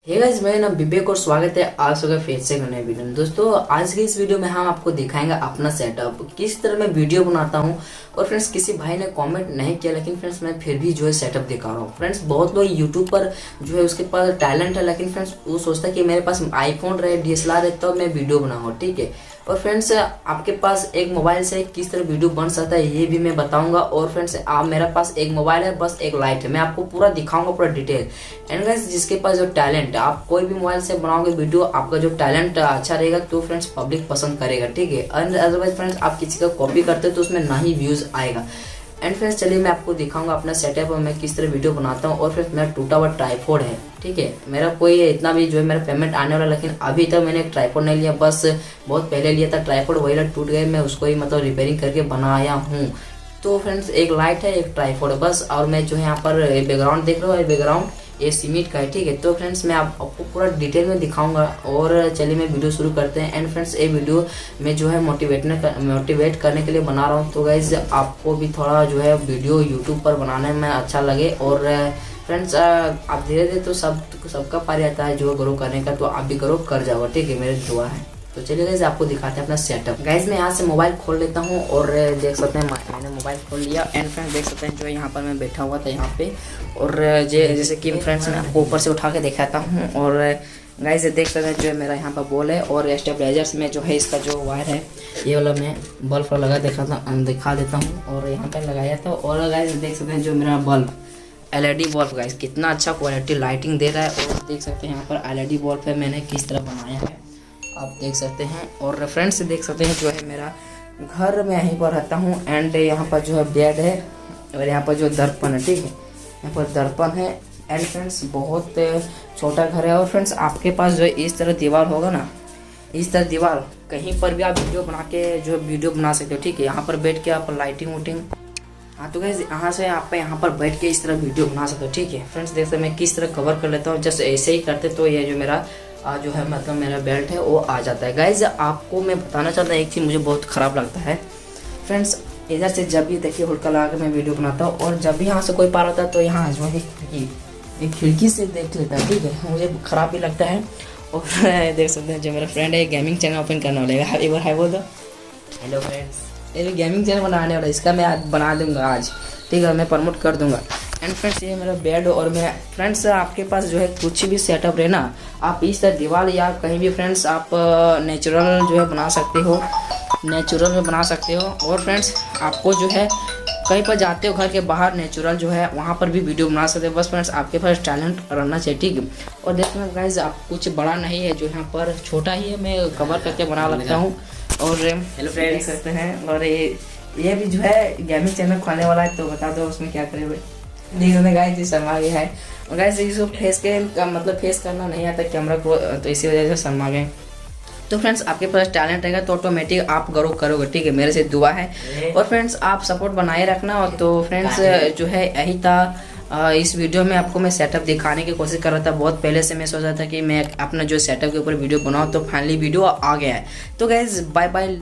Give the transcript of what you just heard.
Hey guys, मैं ना विवेक और स्वागत है आप सबका फिर से नए वीडियो में। दोस्तों आज की इस वीडियो में हम आपको दिखाएंगे अपना सेटअप, किस तरह मैं वीडियो बनाता हूं। और फ्रेंड्स किसी भाई ने कमेंट नहीं किया, लेकिन फ्रेंड्स मैं फिर भी जो है सेटअप दिखा रहा हूं। फ्रेंड्स बहुत लोग यूट्यूब पर जो है उसके पास टैलेंट है, लेकिन फ्रेंड्स वो सोचता है कि मेरे पास आईफोन रहे, DSLR रहे तो मैं वीडियो बनाऊँ, ठीक है। और फ्रेंड्स आपके पास एक मोबाइल से किस तरह वीडियो बन सकता है ये भी मैं बताऊंगा। और फ्रेंड्स आप मेरे पास एक मोबाइल है, बस एक लाइट है, मैं आपको पूरा दिखाऊंगा पूरा डिटेल। एंड गाइस जिसके पास जो टैलेंट है, आप कोई भी मोबाइल से बनाओगे वीडियो, आपका जो टैलेंट अच्छा रहेगा तो फ्रेंड्स पब्लिक पसंद करेगा, ठीक है। एंड अदरवाइज फ्रेंड्स आप किसी का कॉपी करते हो तो उसमें ना ही व्यूज आएगा। एंड फ्रेंड्स चलिए मैं आपको दिखाऊंगा अपना सेटअप और मैं किस तरह वीडियो बनाता हूँ। और फिर मेरा टूटा हुआ ट्राइपॉड है, ठीक है। मेरा कोई इतना भी जो है मेरा पेमेंट आने वाला, लेकिन अभी तक मैंने एक ट्राइपॉड नहीं लिया, बस बहुत पहले लिया था ट्राइपॉड, वही टूट गए, मैं उसको ही मतलब रिपेयरिंग करके बनाया हूँ। तो फ्रेंड्स एक लाइट है, एक ट्राइपॉड है बस। और मैं जो है यहाँ पर बैकग्राउंड देख रहा हूँ, बैकग्राउंड ये सीमेंट का है, ठीक है। तो फ्रेंड्स मैं आपको पूरा डिटेल में दिखाऊंगा। और चलिए मैं वीडियो शुरू करते हैं। एंड फ्रेंड्स ये वीडियो मैं जो है मोटिवेट करने के लिए बना रहा हूँ। तो गाइज आपको भी थोड़ा जो है वीडियो यूट्यूब पर बनाने में अच्छा लगे। और फ्रेंड्स आप धीरे धीरे तो सबका पारी आता है जो ग्रो करने का, तो आप भी ग्रो कर जाओगे, ठीक है, मेरी दुआ है। तो चलिए गाइज आपको दिखाते हैं अपना सेटअप। गाइज मैं यहाँ से मोबाइल खोल लेता हूँ और देख सकते हैं मैंने मोबाइल खोल लिया। एंड फ्रेंड्स देख सकते हैं जो यहाँ पर मैं बैठा हुआ था यहाँ पे। और जैसे कि फ्रेंड्स मैं आपको ऊपर से उठा के दिखाता हूँ। और गाइज देख सकते हैं जो मेरा यहाँ पर बॉल है और स्टेबलाइजर्स में जो है इसका जो वायर है ये वाला मैं बल्ब लगा दिखा देता हूँ। और यहाँ पर लगाया था। और गाइज देख सकते हैं जो मेरा बल्ब LED बल्ब गाइज कितना अच्छा क्वालिटी लाइटिंग दे रहा है। और देख सकते हैं यहाँ पर LED बल्ब है मैंने किस तरह बनाया है आप देख सकते हैं। और फ्रेंड्स देख सकते हैं जो है मेरा घर में यहीं पर रहता हूँ। एंड यहाँ पर जो है बेड है और यहाँ पर जो दर्पण है, ठीक है, यहाँ पर दर्पण है। एंड फ्रेंड्स बहुत छोटा घर है। और फ्रेंड्स आपके पास जो इस तरह दीवार होगा ना, इस तरह दीवार कहीं पर भी आप वीडियो बना के जो वीडियो बना सकते हो, ठीक है। यहाँ पर बैठ के आप लाइटिंग वोटिंग, हाँ तो गाइस यहाँ से आप यहाँ पर बैठ के इस तरह वीडियो बना सकते हो, ठीक है। फ्रेंड्स देख सकते मैं किस तरह कवर कर लेता हूँ, जस्ट ऐसे ही करते तो ये जो मेरा जो है मतलब मेरा बेल्ट है वो आ जाता है। गाइज आपको मैं बताना चाहता हूँ एक चीज़ मुझे बहुत ख़राब लगता है। फ्रेंड्स इधर से जब भी देखिए हुड़का लगा के मैं वीडियो बनाता हूँ, और जब भी यहाँ से कोई पार होता है तो यहाँ जो है एक खिड़की से देख लेता है, ठीक है, मुझे ख़राब भी लगता है। और देख सकते हैं जो मेरा फ्रेंड है गेमिंग चैनल ओपन करने वाला है, एक बार हाय बोल दो। हेलो फ्रेंड्स, ये गेमिंग चैनल बनाने वाला है, इसका मैं आज बना दूंगा आज, ठीक है, मैं प्रमोट कर दूंगा। एंड फ्रेंड्स ये मेरा बेड। और मैं फ्रेंड्स आपके पास जो है कुछ भी सेटअप रहे ना, आप इस तरह दीवार या कहीं भी फ्रेंड्स आप नेचुरल जो है बना सकते हो, नेचुरल में बना सकते हो। और फ्रेंड्स आपको जो है कहीं पर जाते हो घर के बाहर नेचुरल जो है वहाँ पर भी वीडियो बना सकते हो, बस फ्रेंड्स आपके पास टैलेंट रहना चाहिए, ठीक है। और देखना गाइज आप कुछ बड़ा नहीं है, जो यहाँ पर छोटा ही है, मैं कवर करके बना लगता हूँ। और हेलो फ्रेंड्स देख सकते हैं। और ये भी जो है गेमिंग चैनल खोलने वाला है, तो बता दो उसमें क्या करें भाई। देखने गाइस जी शर्मा गया है। और गाइस इसको फेस करना नहीं आता कैमरा को, तो इसी वजह से शर्मा गए। तो फ्रेंड्स आपके पास टैलेंट रहेगा तो ऑटोमेटिक आप ग्रो करोगे, ठीक है, मेरे से दुआ है। और फ्रेंड्स आप सपोर्ट बनाए रखना। और तो फ्रेंड्स जो है यही था इस वीडियो में आपको मैं सेटअप दिखाने की कोशिश कर रहा था। बहुत पहले से मैं सोच रहा था कि मैं अपना जो सेटअप के ऊपर वीडियो बनाऊँ, तो फाइनली वीडियो आ गया है। तो गाइस बाय बाय।